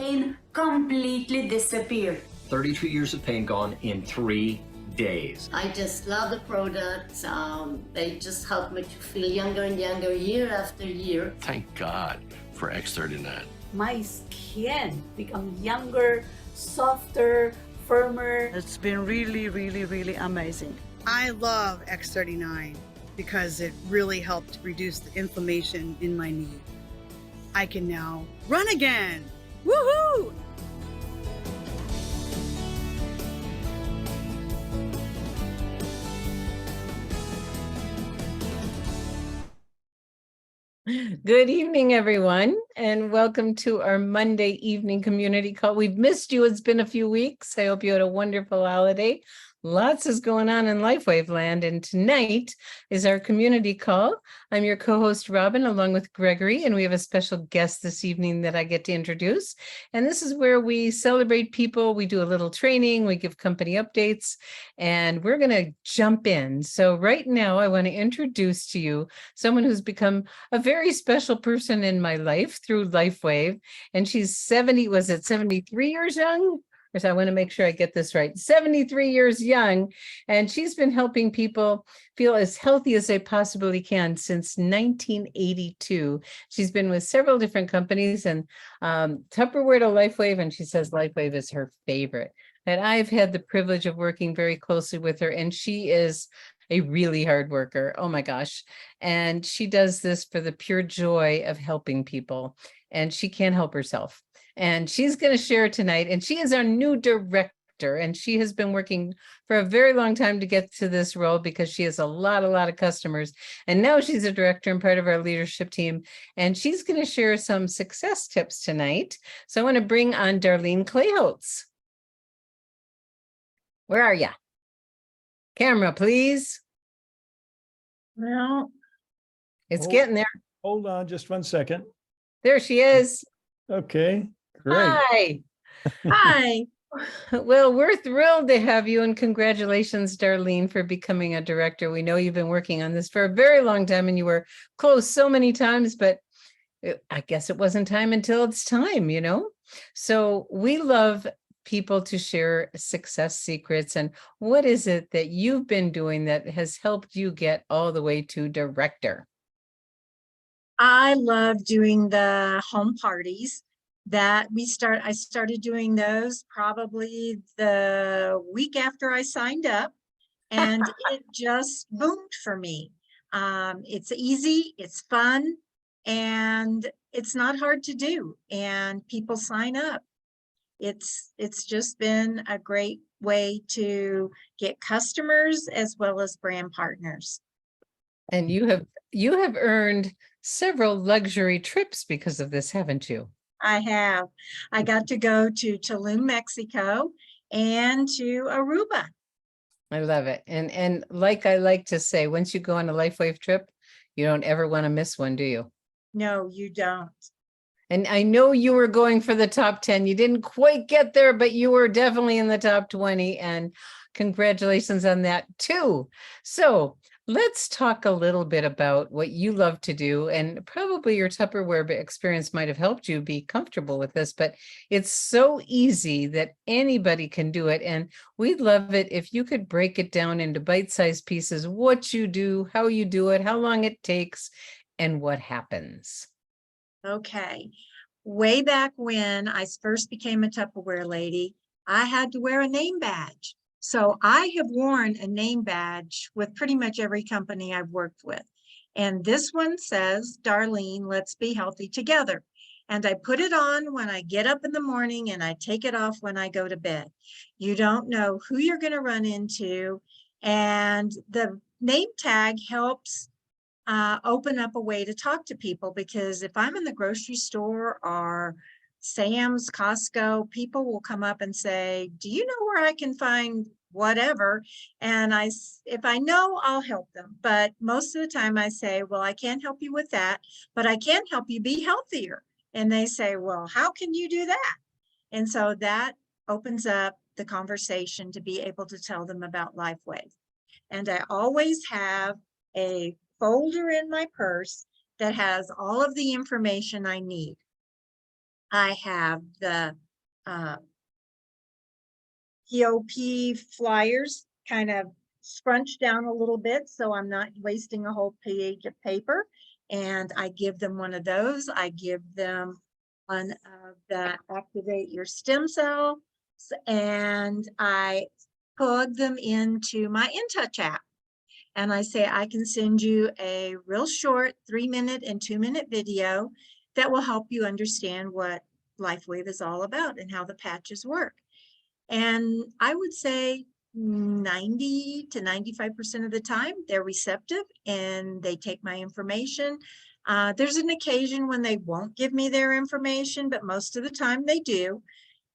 pain completely disappeared. 32 years of pain gone in 3 days. I just love the products. They just help me to feel younger and younger year after year. Thank God for X39. My skin become younger, softer, firmer. It's been really amazing. I love X39 because it really helped reduce the inflammation in my knee. I can now run again. Woohoo! Good evening, everyone, and welcome to our Monday evening community call. We've missed you. It's been a few weeks. I hope you had a wonderful holiday. Lots is going on in LifeWave land, and tonight is our community call. I'm your co-host, Robin, along with Gregory, and we have a special guest this evening that I get to introduce. And this is where we celebrate people. We do a little training, we give company updates, and we're going to jump in. So right now, I want to introduce to you someone who's become a very special person in my life through LifeWave, and she's 73 years young? I want to make sure I get this right. 73 years young, and she's been helping people feel as healthy as they possibly can since 1982. She's been with several different companies and Tupperware to LifeWave, and she says LifeWave is her favorite. And I've had the privilege of working very closely with her, and she is a really hard worker. Oh my gosh. And she does this for the pure joy of helping people, and she can't help herself. And she's going to share tonight, and she is our new director, and she has been working for a very long time to get to this role because she has a lot of customers, and now she's a director and part of our leadership team, and she's going to share some success tips tonight. So I want to bring on Darlene Clayholtz. Where are you? Camera, please. Well, it's getting there. Hold on just 1 second. There she is. Okay, great. Hi. Hi. Well, we're thrilled to have you, and congratulations, Darlene, for becoming a director. We know you've been working on this for a very long time, and you were close so many times, but I guess it wasn't time until it's time, you know? So we love people to share success secrets. And what is it that you've been doing that has helped you get all the way to director? I love doing the home parties that I started doing those probably the week after I signed up, and it just boomed for me. It's easy, it's fun, and it's not hard to do, and people sign up. It's just been a great way to get customers as well as brand partners. And you have earned several luxury trips because of this, haven't you? I have. I got to go to Tulum, Mexico, and to Aruba. I love it. And like I like to say, once you go on a LifeWave trip, you don't ever want to miss one, do you? No, you don't. And I know you were going for the top 10. You didn't quite get there, but you were definitely in the top 20. And congratulations on that too. So let's talk a little bit about what you love to do. And probably your Tupperware experience might have helped you be comfortable with this, but it's so easy that anybody can do it. And we'd love it if you could break it down into bite-sized pieces, what you do, how you do it, how long it takes, and what happens. Okay. Way back when I first became a Tupperware lady, I had to wear a name badge. So I have worn a name badge with pretty much every company I've worked with. And this one says, Darlene, let's be healthy together. And I put it on when I get up in the morning, and I take it off when I go to bed. You don't know who you're going to run into. And the name tag helps open up a way to talk to people, because if I'm in the grocery store or Sam's, Costco, people will come up and say, do you know where I can find whatever? And if I know, I'll help them. But most of the time I say, well, I can't help you with that, but I can help you be healthier. And they say, well, how can you do that? And so that opens up the conversation to be able to tell them about LifeWave. And I always have a folder in my purse that has all of the information I need. I have the POP flyers kind of scrunched down a little bit so I'm not wasting a whole page of paper. And I give them one of those. I give them one of the Activate Your Stem Cells, and I plug them into my InTouch app. And I say, I can send you a real short 3-minute and 2-minute video that will help you understand what LifeWave is all about and how the patches work. And I would say 90 to 95% of the time, they're receptive and they take my information. There's an occasion when they won't give me their information, but most of the time they do.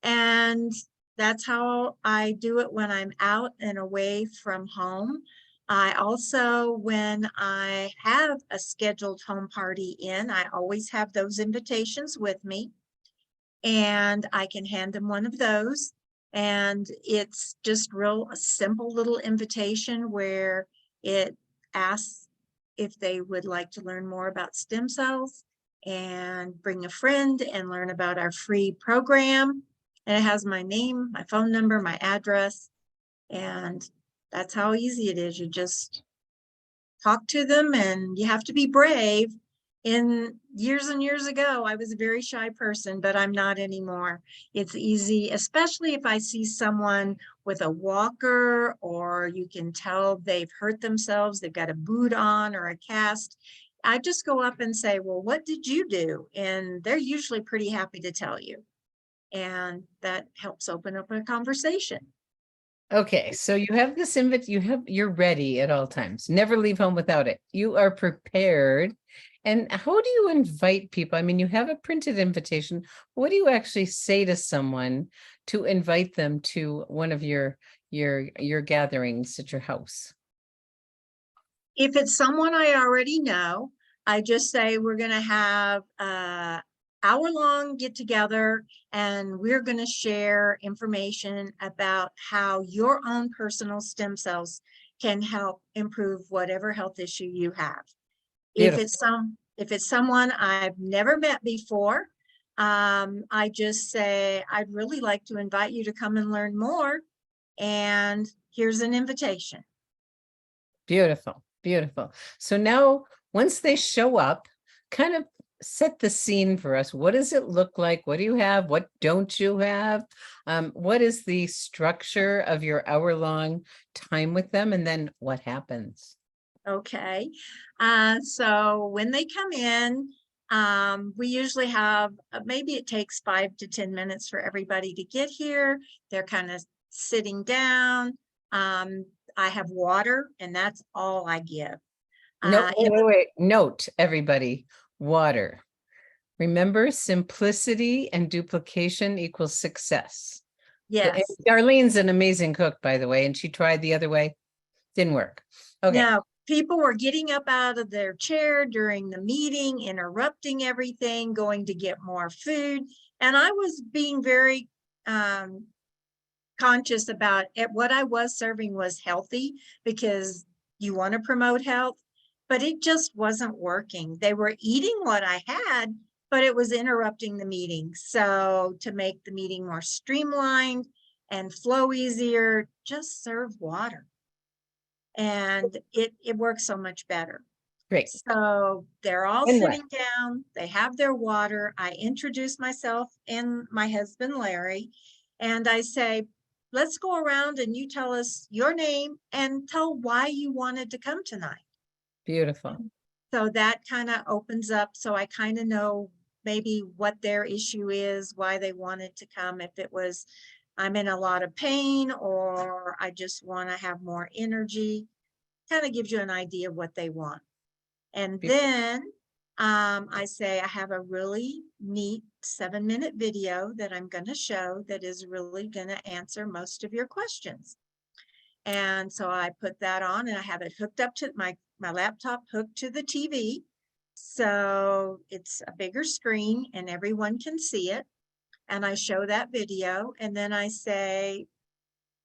And that's how I do it when I'm out and away from home. I also, when I have a scheduled home party in, I always have those invitations with me, and I can hand them one of those. And it's just a simple little invitation where it asks if they would like to learn more about stem cells and bring a friend and learn about our free program. And it has my name, my phone number, my address, and that's how easy it is. You just talk to them, and you have to be brave. In years and years ago, I was a very shy person, but I'm not anymore. It's easy, especially if I see someone with a walker, or you can tell they've hurt themselves, they've got a boot on or a cast. I just go up and say, well, what did you do? And they're usually pretty happy to tell you. And that helps open up a conversation. Okay, so you have this you're ready at all times. Never leave home without it. You are prepared. And how do you invite people? I mean, you have a printed invitation. What do you actually say to someone to invite them to one of your gatherings at your house? If it's someone I already know, I just say we're going to have a hour-long get-together, and we're going to share information about how your own personal stem cells can help improve whatever health issue you have. Beautiful. If it's someone I've never met before, I just say, I'd really like to invite you to come and learn more, and here's an invitation. Beautiful, beautiful. So now, once they show up, kind of set the scene for us. What does it look like? What do you have? What don't you have? What is the structure of your hour-long time with them? And then what happens? Okay. So when they come in, we usually have, maybe it takes 5 to 10 minutes for everybody to get here. They're kind of sitting down. I have water, and that's all I give. No, wait. Note, everybody, water. Remember, simplicity and duplication equals success. Yes. And Darlene's an amazing cook, by the way, and she tried the other way. Didn't work. Okay. Now, people were getting up out of their chair during the meeting, interrupting everything, going to get more food. And I was being very conscious about it. What I was serving was healthy, because you want to promote health, but it just wasn't working. They were eating what I had, but it was interrupting the meeting. So to make the meeting more streamlined and flow easier, just serve water. And it works so much better. Great. So they're all And sitting down, they have their water. I introduce myself and my husband, Larry, and I say, let's go around and you tell us your name and tell why you wanted to come tonight. Beautiful. So that kind of opens up. So I kind of know maybe what their issue is, why they wanted to come. If it was, I'm in a lot of pain, or I just want to have more energy, kind of gives you an idea of what they want. And then I say, I have a really neat 7-minute video that I'm going to show that is really going to answer most of your questions. And so I put that on, and I have it hooked up to my laptop, hooked to the TV. So it's a bigger screen and everyone can see it. And I show that video, and then I say,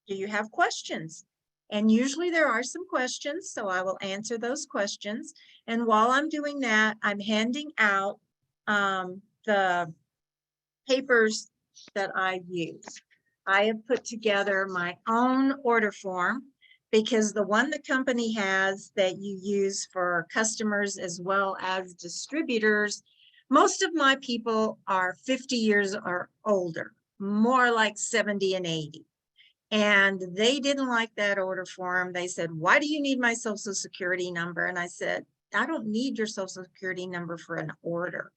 do you have questions? And usually there are some questions, so I will answer those questions. And while I'm doing that, I'm handing out the papers that I use. I have put together my own order form because the one the company has that you use for customers as well as distributors, most of my people are 50 years or older, more like 70 and 80. And they didn't like that order form. They said, why do you need my social security number? And I said, I don't need your social security number for an order.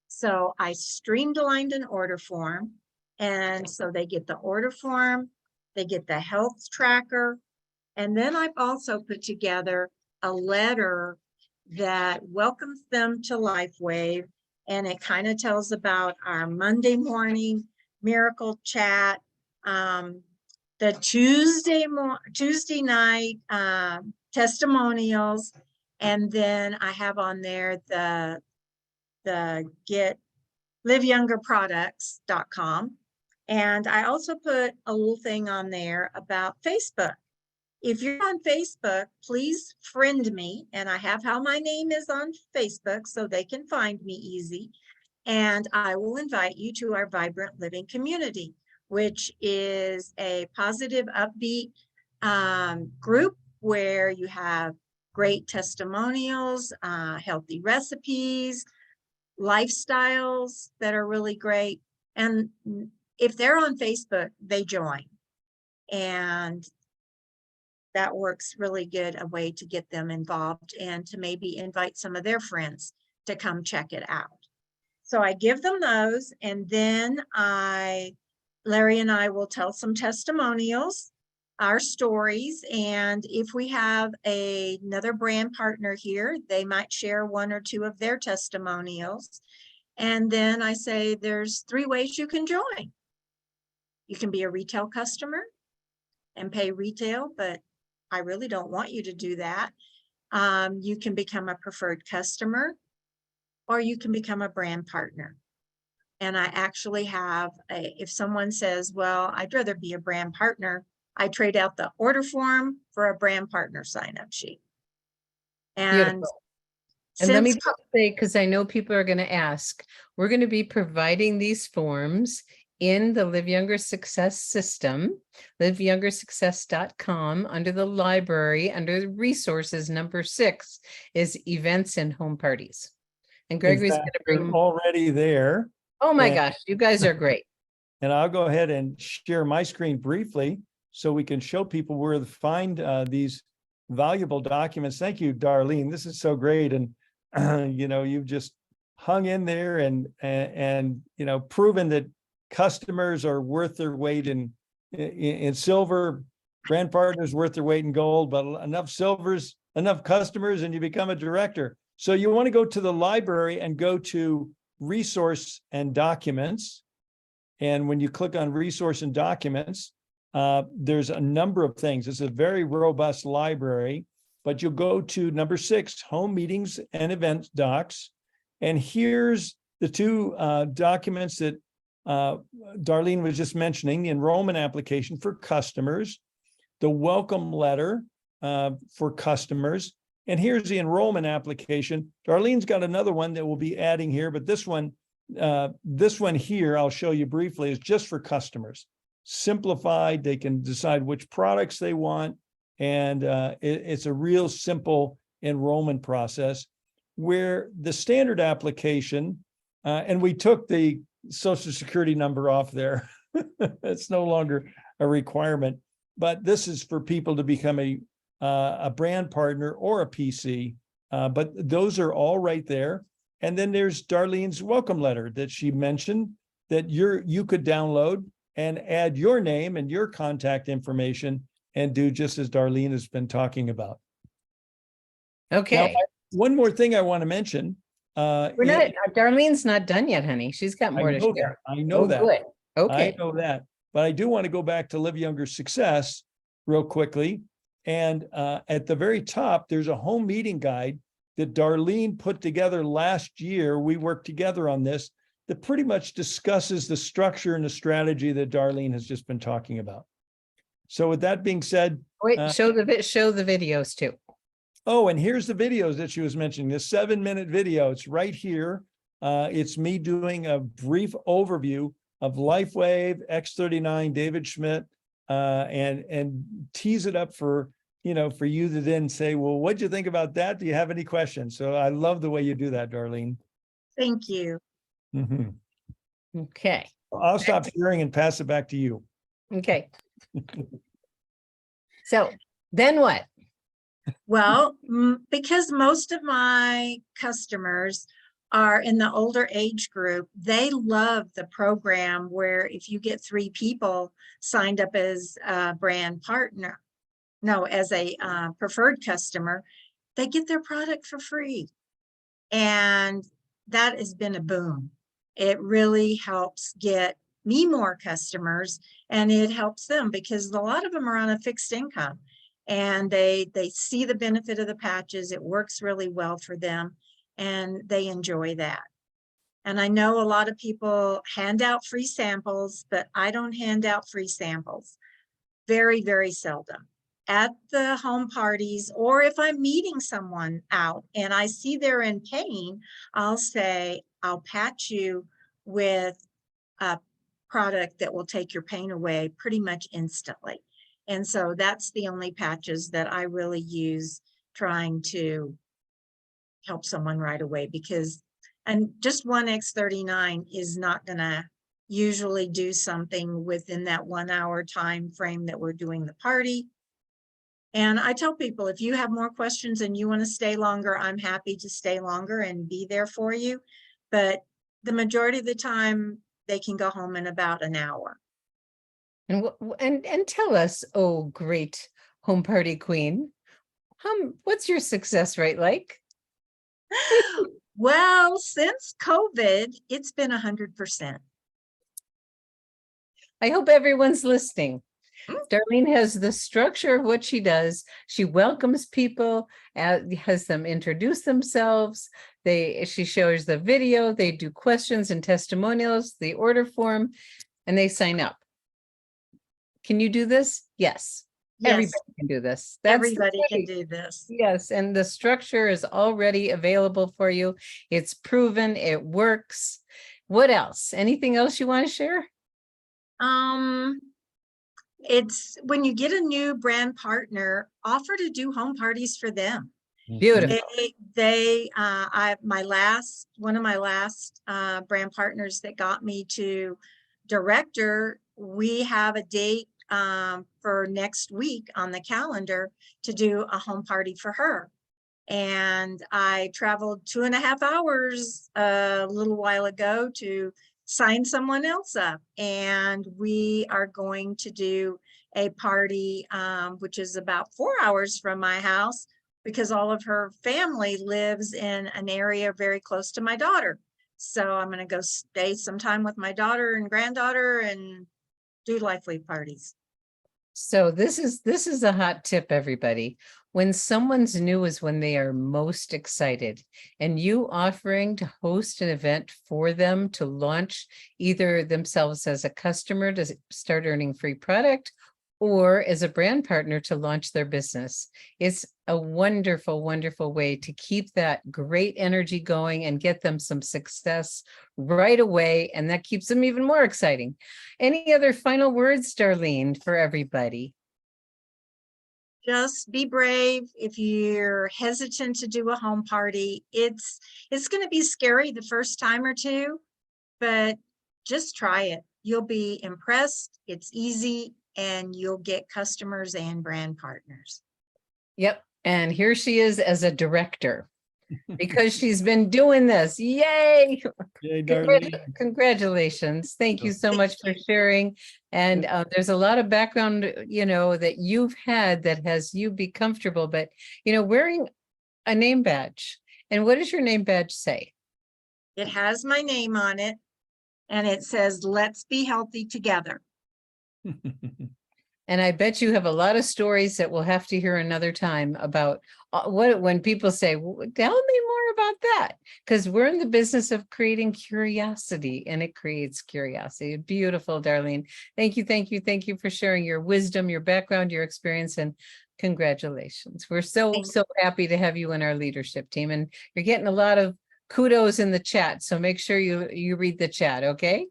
So I streamlined an order form. And so they get the order form, they get the health tracker. And then I've also put together a letter that welcomes them to LifeWave. And it kind of tells about our Monday morning miracle chat, the Tuesday night testimonials, and then I have on there the get liveyoungerproducts.com. And I also put a little thing on there about Facebook. If you're on Facebook, please friend me. And I have how my name is on Facebook so they can find me easy. And I will invite you to our Vibrant Living community, which is a positive, upbeat group where you have great testimonials, healthy recipes, lifestyles that are really great. And if they're on Facebook, they join. And that works really good, a way to get them involved and to maybe invite some of their friends to come check it out. So I give them those, and then Larry and I will tell some testimonials, our stories, and if we have another brand partner here, they might share one or two of their testimonials. And then I say, there's 3 ways you can join. You can be a retail customer and pay retail, but I really don't want you to do that. You can become a preferred customer, or you can become a brand partner. And I actually have, if someone says, well, I'd rather be a brand partner, I trade out the order form for a brand partner sign-up sheet. And Beautiful. And let me just say, because I know people are going to ask, we're going to be providing these forms in the Live Younger Success system, liveyoungersuccess.com, under the library, under the resources, number 6 is events and home parties. And Gregory's going to bring already there. Oh my gosh, you guys are great. And I'll go ahead and share my screen briefly so we can show people where to find these valuable documents. Thank you, Darlene. This is so great. And, you know, you've just hung in there and you know, proven that customers are worth their weight in silver, brand partners worth their weight in gold, but enough silvers, enough customers, and you become a director. So you want to go to the library and go to resource and documents. And when you click on resource and documents, there's a number of things. It's a very robust library, but you'll go to number 6, home meetings and event docs. And here's the 2 documents that Darlene was just mentioning: the enrollment application for customers, the welcome letter for customers. And here's the enrollment application. Darlene's got another one that we'll be adding here, but this one here, I'll show you briefly, is just for customers. Simplified, they can decide which products they want. And it's a real simple enrollment process, where the standard application, and we took the Social Security number off there. It's no longer a requirement, but this is for people to become a brand partner or a PC, but those are all right there. And then there's Darlene's welcome letter that she mentioned that you could download and add your name and your contact information and do just as Darlene has been talking about. Okay. Now, one more thing I want to mention. Darlene's not done yet, honey. She's got more to share. I know that. Good. Okay. I know that. But I do want to go back to Live Younger Success real quickly. And at the very top, there's a home meeting guide that Darlene put together last year. We worked together on this, that pretty much discusses the structure and the strategy that Darlene has just been talking about. So with that being said, wait, show the videos too. Oh, and here's the videos that she was mentioning, the 7-minute video. It's right here. It's me doing a brief overview of LifeWave, X39, David Schmidt, and tease it up for, for you to then say, well, what'd you think about that? Do you have any questions? So I love the way you do that, Darlene. Thank you. Mhm. Okay, I'll stop sharing and pass it back to you. okay. So then what? Well, because most of my customers are in the older age group, they love the program where if you get 3 people signed up as a brand partner, no, as a preferred customer, they get their product for free. And that has been a boom. It really helps get me more customers, and it helps them because a lot of them are on a fixed income and they see the benefit of the patches. It works really well for them and they enjoy that. And I know a lot of people hand out free samples, but I don't hand out free samples. Very, very seldom. At the home parties, or if I'm meeting someone out and I see they're in pain, I'll say, I'll patch you with a product that will take your pain away pretty much instantly. And so that's the only patches that I really use trying to help someone right away, because, and just one X39 is not gonna usually do something within that 1 hour time frame that we're doing the party. And I tell people, if you have more questions and you want to stay longer, I'm happy to stay longer and be there for you. But the majority of the time, they can go home in about an hour. And and tell us, oh, great home party queen, what's your success rate like? Well, since COVID, it's been 100%. I hope everyone's listening. Darlene has the structure of what she does. She welcomes people, has them introduce themselves. She shows the video, they do questions and testimonials, the order form, and they sign up. Can you do this? Yes. Yes, Everybody can do this. That's the everybody can key. do this. Yes, and the structure is already available for you. It's proven, it works. What else? Anything else you want to share? It's when you get a new brand partner, offer to do home parties for them. Beautiful. One of my last brand partners that got me to director, we have a date for next week on the calendar to do a home party for her. And I traveled 2.5 hours a little while ago to sign someone else up. And we are going to do a party, which is about 4 hours from my house, because all of her family lives in an area very close to my daughter. So I'm going to go stay some time with my daughter and granddaughter and do LifeWave parties. So this is a hot tip, everybody. When someone's new is when they are most excited, and you offering to host an event for them to launch either themselves as a customer to start earning free product, or as a brand partner to launch their business. It's a wonderful, wonderful way to keep that great energy going and get them some success right away. And that keeps them even more exciting. Any other final words, Darlene, for everybody? Just be brave. If you're hesitant to do a home party, it's going to be scary the first time or two, but just try it. You'll be impressed. It's easy, and you'll get customers and brand partners. Yep. And here she is as a director because she's been doing this. Yay. Yay, Darlene. Congratulations. Thank you so much for sharing. And there's a lot of background, that you've had that has you be comfortable, but, wearing a name badge. And what does your name badge say? It has my name on it, and it says, "Let's be healthy together." And I bet you have a lot of stories that we'll have to hear another time about when people say, well, tell me more about that, because we're in the business of creating curiosity, and it creates curiosity. Beautiful, Darlene. Thank you, thank you, thank you for sharing your wisdom, your background, your experience, and congratulations. We're so happy to have you in our leadership team, and you're getting a lot of kudos in the chat. So make sure you read the chat, okay?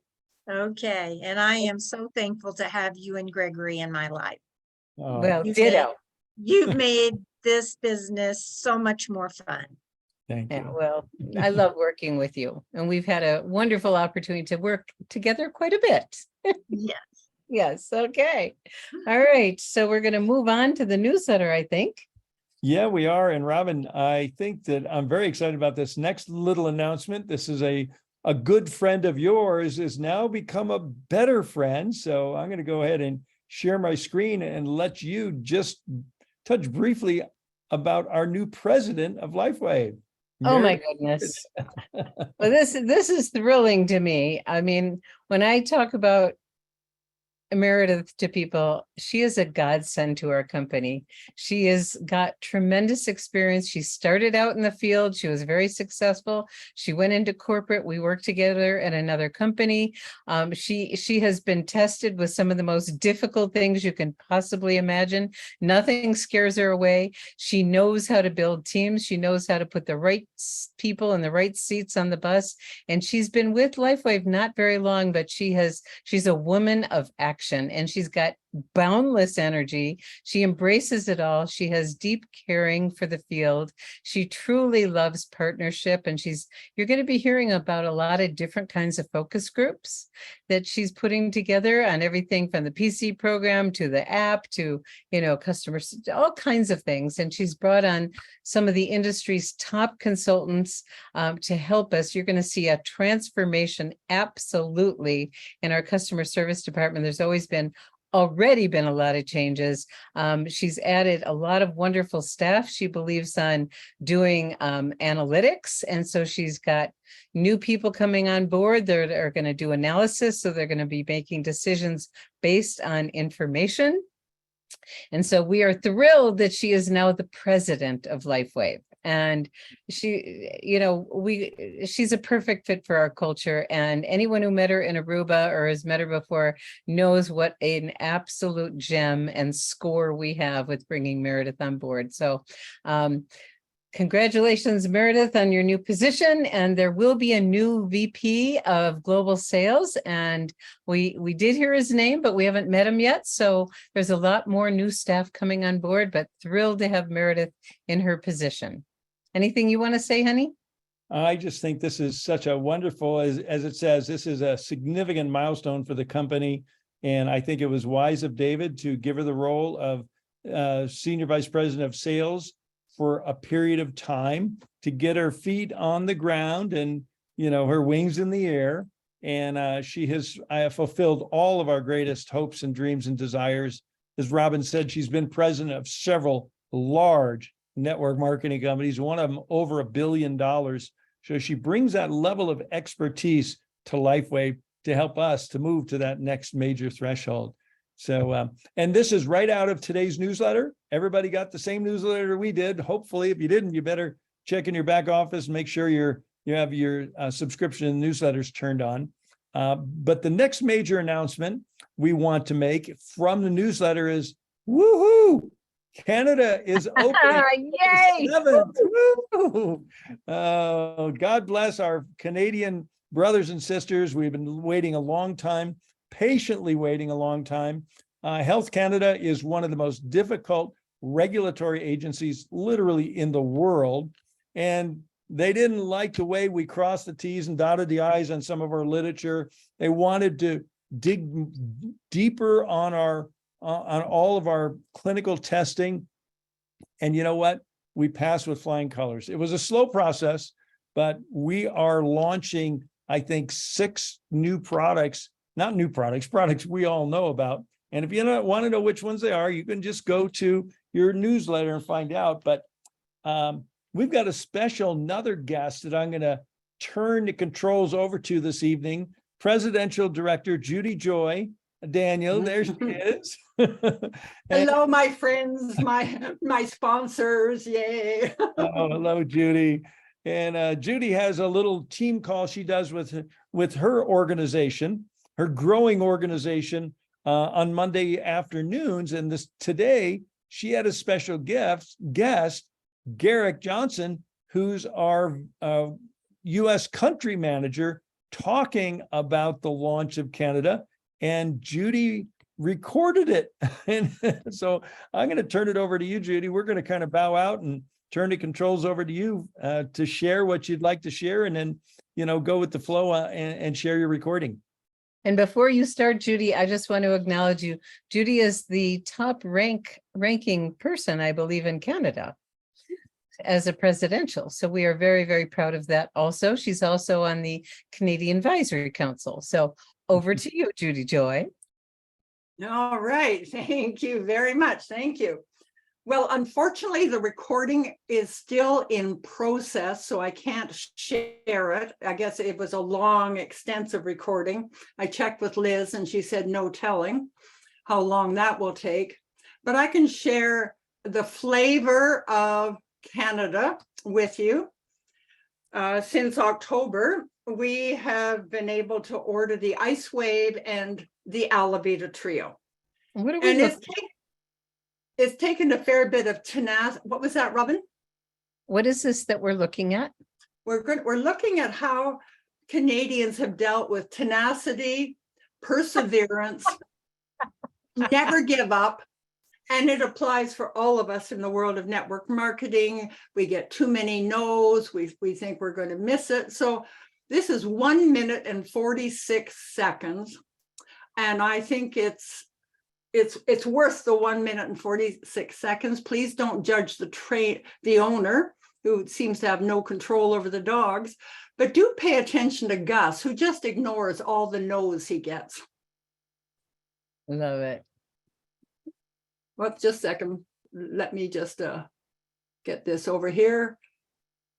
Okay, and I am so thankful to have you and Gregory in my life. Oh, Well, You ditto. You've made this business so much more fun. thank Yeah, you. well, I love working with you, and we've had a wonderful opportunity to work together quite a bit. Yes. Yes, okay. All right, so we're going to move on to the newsletter, I think. Yeah, we are. And Robin, I think that I'm very excited about this next little announcement. This is a good friend of yours has now become a better friend. So I'm going to go ahead and share my screen and let you just touch briefly about our new president of LifeWave. Oh my Meredith. goodness. Well, this is thrilling to me. I mean, when I talk about Meredith to people, she is a godsend to our company. She has got tremendous experience. She started out in the field. She was very successful. She went into corporate. We worked together at another company. She has been tested with some of the most difficult things you can possibly imagine. Nothing scares her away. She knows how to build teams. She knows how to put the right people in the right seats on the bus. And she's been with LifeWave not very long, but she's a woman of action. And she's got boundless energy. She embraces it all. She has deep caring for the field. She truly loves partnership. And you're going to be hearing about a lot of different kinds of focus groups that she's putting together on everything from the PC program to the app to, customers, all kinds of things. And she's brought on some of the industry's top consultants to help us. You're going to see a transformation absolutely in our customer service department. There's already been a lot of changes. She's added a lot of wonderful staff. She believes on doing analytics. And so she's got new people coming on board that are going to do analysis. So they're going to be making decisions based on information. And so we are thrilled that she is now the president of LifeWave. And she's a perfect fit for our culture. And anyone who met her in Aruba or has met her before knows what an absolute gem and score we have with bringing Meredith on board. So congratulations, Meredith, on your new position. And there will be a new VP of global sales. And we did hear his name, but we haven't met him yet. So there's a lot more new staff coming on board, but thrilled to have Meredith in her position. Anything you want to say, honey? I just think this is such a wonderful, as it says, this is a significant milestone for the company. And I think it was wise of David to give her the role of Senior Vice President of Sales for a period of time to get her feet on the ground and, her wings in the air. And she has fulfilled all of our greatest hopes and dreams and desires. As Robin said, she's been president of several large network marketing companies, one of them over $1 billion. So she brings that level of expertise to LifeWave to help us to move to that next major threshold. So, and this is right out of today's newsletter. Everybody got the same newsletter we did. Hopefully, if you didn't, you better check in your back office and make sure you have your subscription and newsletters turned on. But the next major announcement we want to make from the newsletter is, woohoo! Canada is opening. Yay! 7th. Woo! God bless our Canadian brothers and sisters. We've been waiting a long time, patiently waiting a long time. Health Canada is one of the most difficult regulatory agencies literally in the world. And they didn't like the way we crossed the T's and dotted the I's on some of our literature. They wanted to dig deeper on all of our clinical testing. And you know what? We passed with flying colors. It was a slow process, but we are launching, I think, 6 new products, not new products, products we all know about. And if you want to know which ones they are, you can just go to your newsletter and find out. But we've got a special, another guest that I'm going to turn the controls over to this evening, Presidential Director Judy Joy Daniel. There she is. Hello, my friends, my sponsors. Yay. Oh, hello, Judy. And Judy has a little team call she does with her organization, her growing organization, on Monday afternoons. And today she had a special guest, Garrick Johnson, who's our US country manager talking about the launch of Canada, and Judy recorded it. And so I'm going to turn it over to you, Judy. We're going to kind of bow out and turn the controls over to you to share what you'd like to share, and then, go with the flow and share your recording. And before you start, Judy, I just want to acknowledge you. Judy is the top ranking person, I believe, in Canada as a presidential. So we are very, very proud of that also. She's also on the Canadian Advisory Council. So over to you, Judy Joy. All right, thank you very much. Thank you. Well, unfortunately, the recording is still in process, so I can't share it. I guess it was a long, extensive recording. I checked with Liz and she said no telling how long that will take. But I can share the flavor of Canada with you. Since October, we have been able to order the Ice Wave and the Alavita Trio. What are we And looking- it's taken a fair bit of tenacity. What was that, Robin? What is this that we're looking at? We're looking at how Canadians have dealt with tenacity, perseverance, never give up. And it applies for all of us in the world of network marketing. We get too many no's. We think we're going to miss it. So this is 1 minute and 46 seconds. And I think it's worth the 1 minute and 46 seconds. Please don't judge the owner, who seems to have no control over the dogs, but do pay attention to Gus, who just ignores all the no's he gets. Love it. Well, just a second. Let me just get this over here.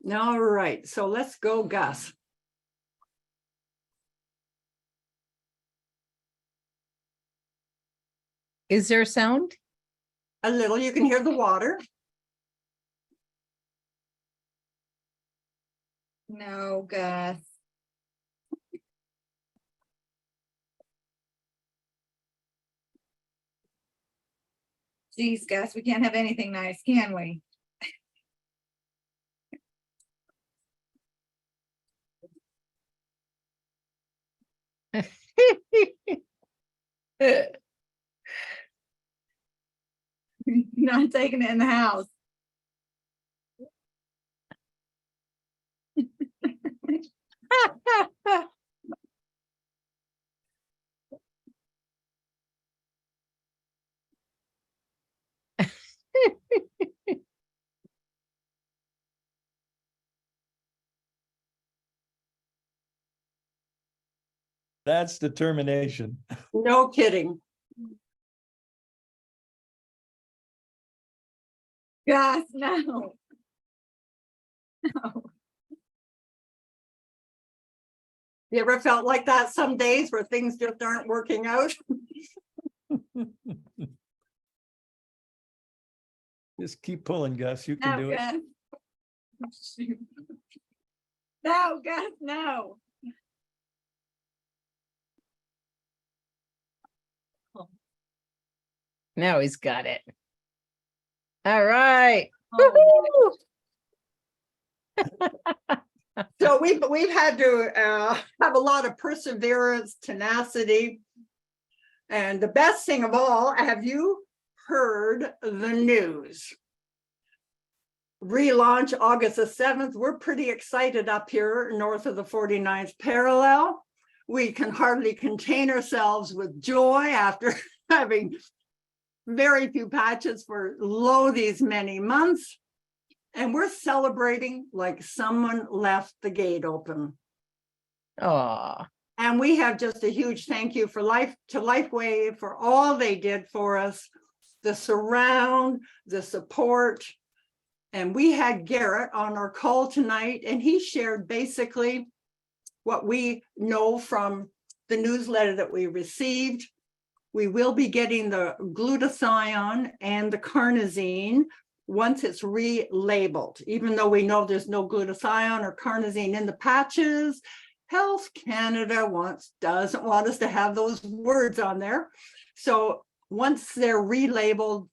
All right, so let's go, Gus. Is there sound? A little, you can hear the water. No, Gus. Geez, Gus, we can't have anything nice, can we? Not taking it in the house. That's determination. No kidding. Gus, no. No. You ever felt like that some days where things just aren't working out? Just keep pulling, Gus. You can No, do it. Gus. No, Gus, no. Now he's got it. All right. Oh, So we've had to have a lot of perseverance, tenacity. And the best thing of all, have you heard the news? Relaunch August the 7th. We're pretty excited up here north of the 49th parallel. We can hardly contain ourselves with joy after having very few patches for these many months. And we're celebrating like someone left the gate open. Oh, And we have just a huge thank you to LifeWave for all they did for us, the surround, the support. And we had Garrett on our call tonight, and he shared basically what we know from the newsletter that we received. We will be getting the glutathione and the carnosine once it's relabeled, even though we know there's no glutathione or carnosine in the patches. Health Canada doesn't want us to have those words on there. So once they're relabeled,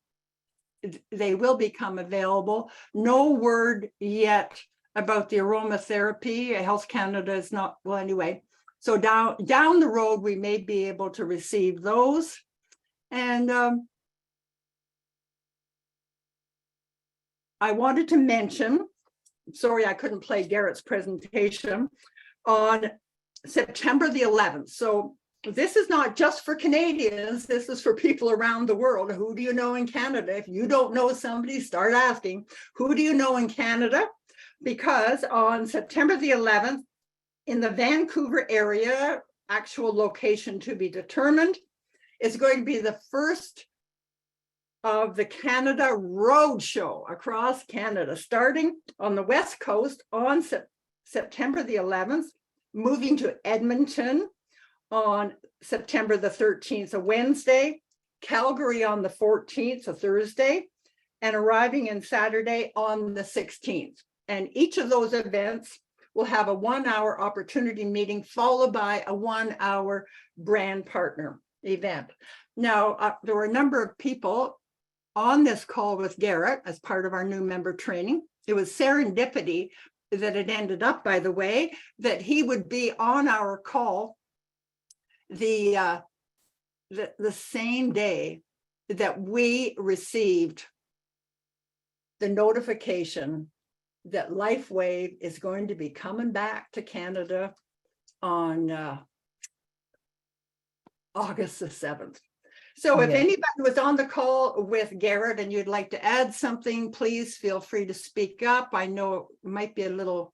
they will become available. No word yet about the aromatherapy. Health Canada is not, well, anyway. So down the road, we may be able to receive those. And I wanted to mention, sorry, I couldn't play Garrett's presentation, on September the 11th. So this is not just for Canadians, this is for people around the world. Who do you know in Canada? If you don't know somebody, start asking, who do you know in Canada? Because on September the 11th, in the Vancouver area, actual location to be determined, is going to be the first of the Canada Roadshow across Canada, starting on the West Coast on September the 11th, moving to Edmonton on September the 13th, a Wednesday, Calgary on the 14th, a Thursday, and arriving in Saturday on the 16th. And each of those events will have a 1-hour opportunity meeting followed by a 1-hour brand partner event. Now, there were a number of people on this call with Garrett as part of our new member training. It was serendipity that it ended up, by the way, that he would be on our call the same day that we received the notification that LifeWave is going to be coming back to Canada on August the 7th. So if anybody was on the call with Garrett and you'd like to add something, please feel free to speak up. I know it might be a little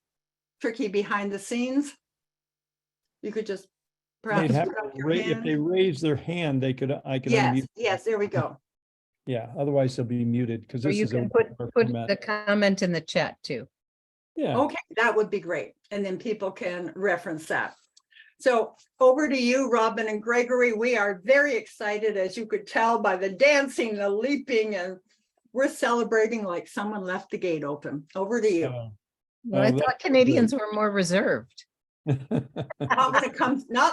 tricky behind the scenes. You could just perhaps They'd have put up to your if hand. they raise their hand, I could Yes, unmute. yes, there we go. Yeah, otherwise they'll be muted because Or this you is can a put format. the comment in the chat too. Yeah, Okay, that would be great. And then people can reference that. So over to you, Robin and Gregory. We are very excited, as you could tell by the dancing, the leaping, and we're celebrating like someone left the gate open. Over to you. Well, I that's thought Canadians were more reserved. Not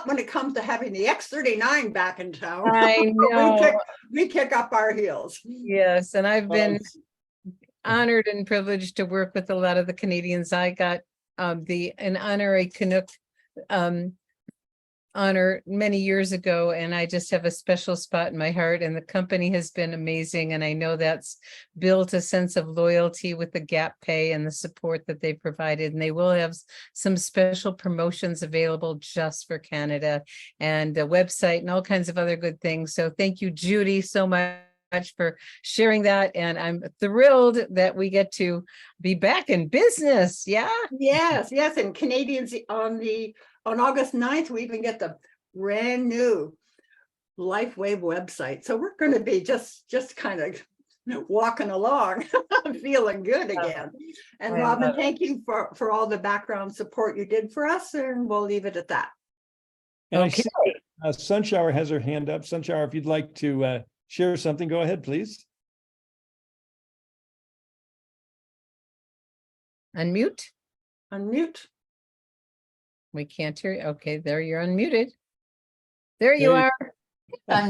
when it comes to having the X39 back in town. I know. We kick up our heels. Yes, and I've been honored and privileged to work with a lot of the Canadians. I got an honorary Canuck honor many years ago, and I just have a special spot in my heart, and the company has been amazing, and I know that's built a sense of loyalty with the gap pay and the support that they provided, and they will have some special promotions available just for Canada and the website and all kinds of other good things. So thank you, Judy, so much for sharing that, and I'm thrilled that we get to be back in business. Yes, and Canadians on August 9th, we even get the brand new LifeWave website. So we're going to be just kind of walking along, feeling good again. And Robin, thank you for all the background support you did for us, and we'll leave it at that. And I see, Sunshower has her hand up. Sunshower, if you'd like to share something, go ahead, please. Unmute. We can't hear you. Okay, there you're unmuted. There you are. I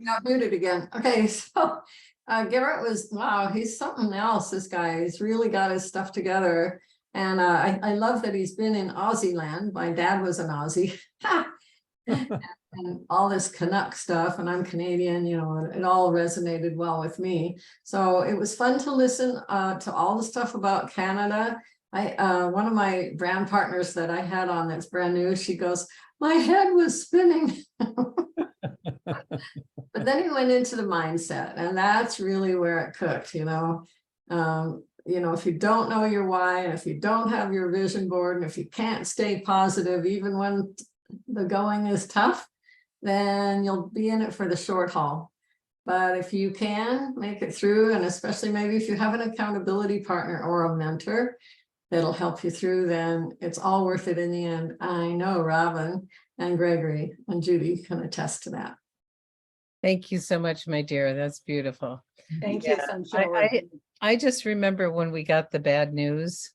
got muted again. Okay, so Garrett was, wow, he's something else, this guy. He's really got his stuff together. And I love that he's been in Aussie land. My dad was an Aussie. And all this Canuck stuff, and I'm Canadian, you know, it all resonated well with me. So it was fun to listen to all the stuff about Canada. One of my brand partners that I had on that's brand new, she goes, my head was spinning. But then he went into the mindset, and that's really where it cooked, you know. If you don't know your why, and if you don't have your vision board, and if you can't stay positive, even when the going is tough, then you'll be in it for the short haul. But if you can make it through, and especially maybe if you have an accountability partner or a mentor that'll help you through, then it's all worth it in the end. I know Robin and Gregory and Judy can attest to that. Thank you so much, my dear. That's beautiful. Thank you, Sunshine. I just remember when we got the bad news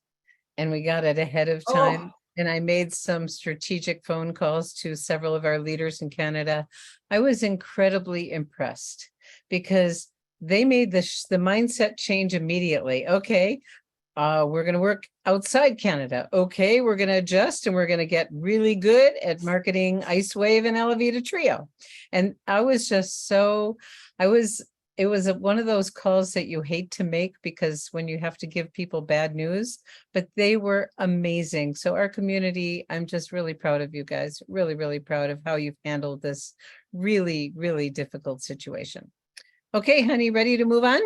and we got it ahead of time. And I made some strategic phone calls to several of our leaders in Canada. I was incredibly impressed because they made the mindset change immediately. Okay, We're going to work outside Canada. Okay, we're going to adjust and we're going to get really good at marketing Ice Wave and Alavita Trio. And I was just it was one of those calls that you hate to make because when you have to give people bad news, but they were amazing. So our community, I'm just really proud of you guys, really, really proud of how you've handled this really, really difficult situation. Okay, honey, ready to move on?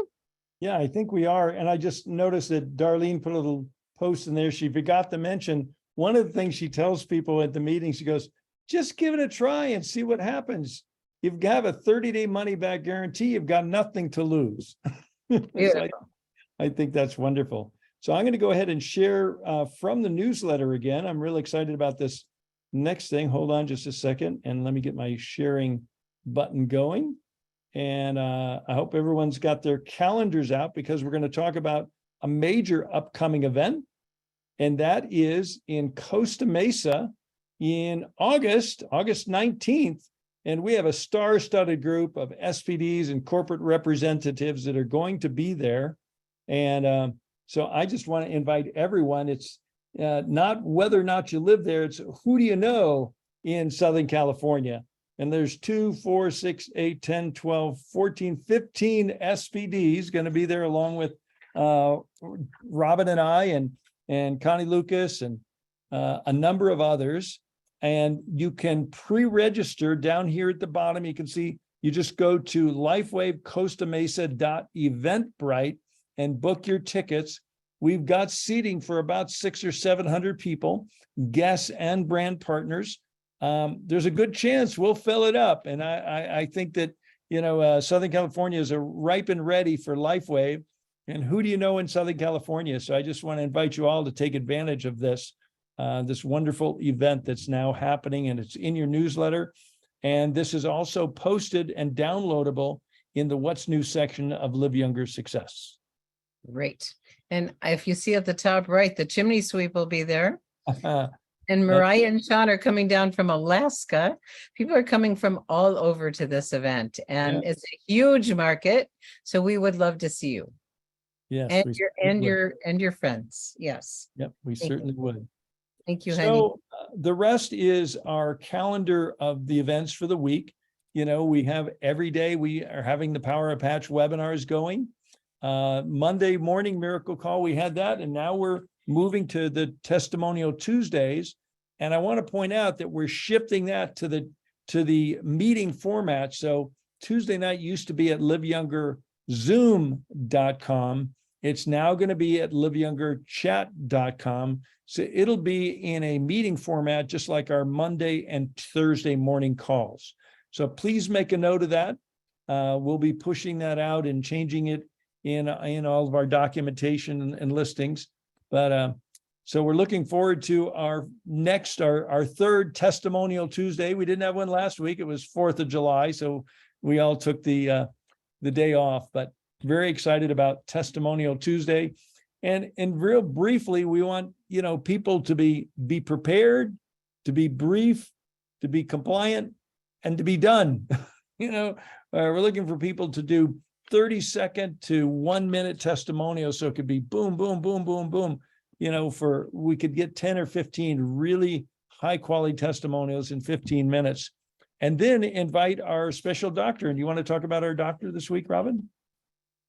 Yeah, I think we are. And I just noticed that Darlene put a little post in there. She forgot to mention one of the things she tells people at the meeting. She goes, just give it a try and see what happens. You have a 30-day money back guarantee. You've got nothing to lose. So I think that's wonderful. So I'm going to go ahead and share from the newsletter again. I'm really excited about this next thing. Hold on just a second. And let me get my sharing button going. And I hope everyone's got their calendars out because we're going to talk about a major upcoming event. And that is in Costa Mesa in August 19th. And we have a star-studded group of SPDs and corporate representatives that are going to be there. And so I just want to invite everyone. It's not whether or not you live there, it's who do you know in Southern California. And there's 2, 4, 6, 8, 10, 12, 14, 15 SPDs going to be there along with Robin and I and Connie Lucas and a number of others. And you can pre-register down here at the bottom. You can see, you just go to lifewavecostamesa.eventbrite and book your tickets. We've got seating for about 600 or 700 people, guests and brand partners. There's a good chance we'll fill it up. And I think that, Southern California is ripe and ready for LifeWave. And who do you know in Southern California? So I just want to invite you all to take advantage of this wonderful event that's now happening, and it's in your newsletter. And this is also posted and downloadable in the What's New section of Live Younger Success. Great. And if you see at the top right, the chimney sweep will be there. And Mariah and Sean are coming down from Alaska. People are coming from all over to this event, and it's a huge market. So we would love to see you. Yes. And your friends. Yes. Yep, we certainly would. Thank you, honey. So the rest is our calendar of the events for the week. We have every day we are having the Power of Patch webinars going. Monday morning miracle call, we had that, and now we're moving to the Testimonial Tuesdays. And I want to point out that we're shifting that to the meeting format. So Tuesday night used to be at liveyoungerzoom.com. It's now going to be at liveyoungerchat.com. So it'll be in a meeting format, just like our Monday and Thursday morning calls. So please make a note of that. We'll be pushing that out and changing it in all of our documentation and listings. But so we're looking forward to our third Testimonial Tuesday. We didn't have one last week. It was 4th of July. So we all took the day off, but very excited about Testimonial Tuesday. And real briefly, we want, people to be prepared, to be brief, to be compliant, and to be done. We're looking for people to do 30-second to 1-minute testimonials. So it could be boom, boom, boom, boom, boom. We could get 10 or 15 really high quality testimonials in 15 minutes. And then invite our special doctor. And you want to talk about our doctor this week, Robin?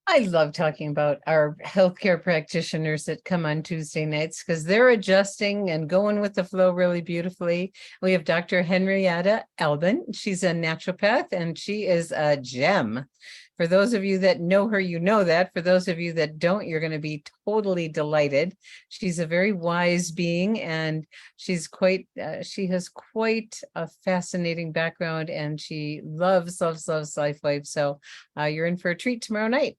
I love talking about our healthcare practitioners that come on Tuesday nights because they're adjusting and going with the flow really beautifully. We have Dr. Henrietta Albin. She's a naturopath and she is a gem. For those of you that know her, you know that. For those of you that don't, you're going to be totally delighted. She's a very wise being, and she has quite a fascinating background, and she loves LifeWave. So you're in for a treat tomorrow night.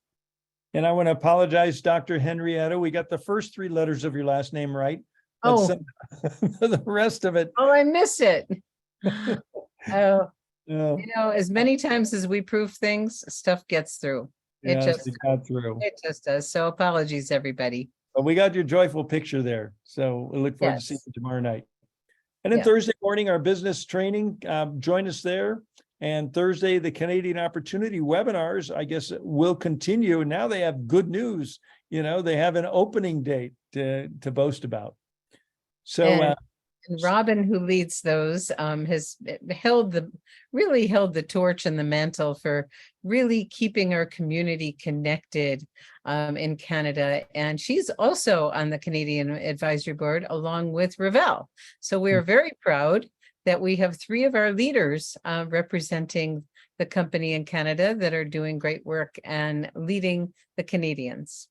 And I want to apologize, Dr. Henrietta. We got the first 3 letters of your last name right. Oh, the rest of it. Oh, I miss it. As many times as we prove things, stuff gets through. It got through. It just does. So apologies, everybody. But we got your joyful picture there. So we look forward to seeing you tomorrow night. And then Thursday morning, our business training, join us there. And Thursday, the Canadian Opportunity webinars, I guess, will continue. Now they have good news. You know, they have an opening date to boast about. So, And Robin, who leads those, has really held the torch and the mantle for really keeping our community connected in Canada. And she's also on the Canadian Advisory Board along with Ravel. So we're very proud that we have 3 of our leaders representing the company in Canada that are doing great work and leading the Canadians.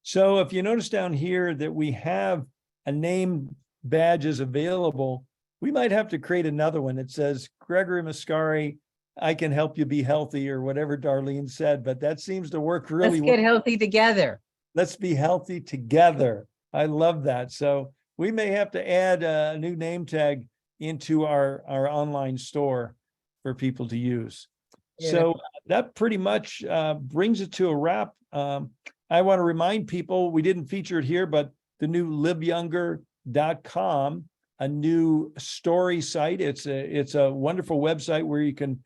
So if you notice down here that we have a name badges available, we might have to create another one that says Gregory Mascari, I can help you be healthy, or whatever Darlene said, but that seems to work really Let's well. get healthy together. Let's be healthy together. I love that. So we may have to add a new name tag into our online store for people to use. So that pretty much brings it to a wrap. I want to remind people, we didn't feature it here, but the new liveyounger.com, a new story site. It's a wonderful website where you can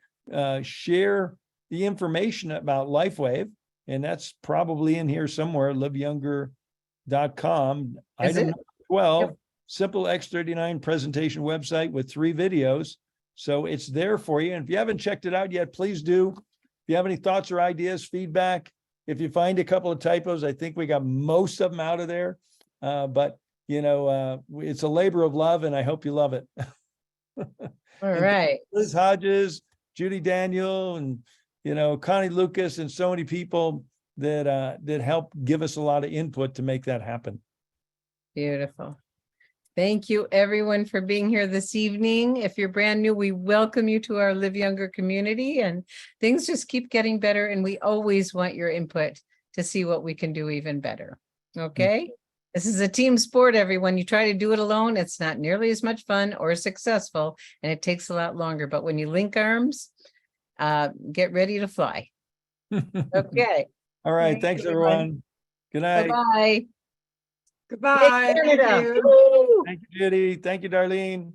share the information about LifeWave, and that's probably in here somewhere, liveyounger.com. Item 12, simple X39 presentation website with 3 videos. So it's there for you. And if you haven't checked it out yet, please do. If you have any thoughts or ideas, feedback, if you find a couple of typos, I think we got most of them out of there. But you know, it's a labor of love, and I hope you love it. All right. Liz Hodges, Judy Daniel, and you know, Connie Lucas, and so many people that help give us a lot of input to make that happen. Beautiful. Thank you, everyone, for being here this evening. If you're brand new, we welcome you to our Live Younger community, and things just keep getting better, and we always want your input to see what we can do even better. Okay? This is a team sport, everyone. You try to do it alone, it's not nearly as much fun or successful, and it takes a lot longer. But when you link arms, get ready to fly. Okay. All right. Thanks, everyone. Good night. Bye-bye. Goodbye. Canada. Thank you. Woo! Thank you, Judy. Thank you, Darlene.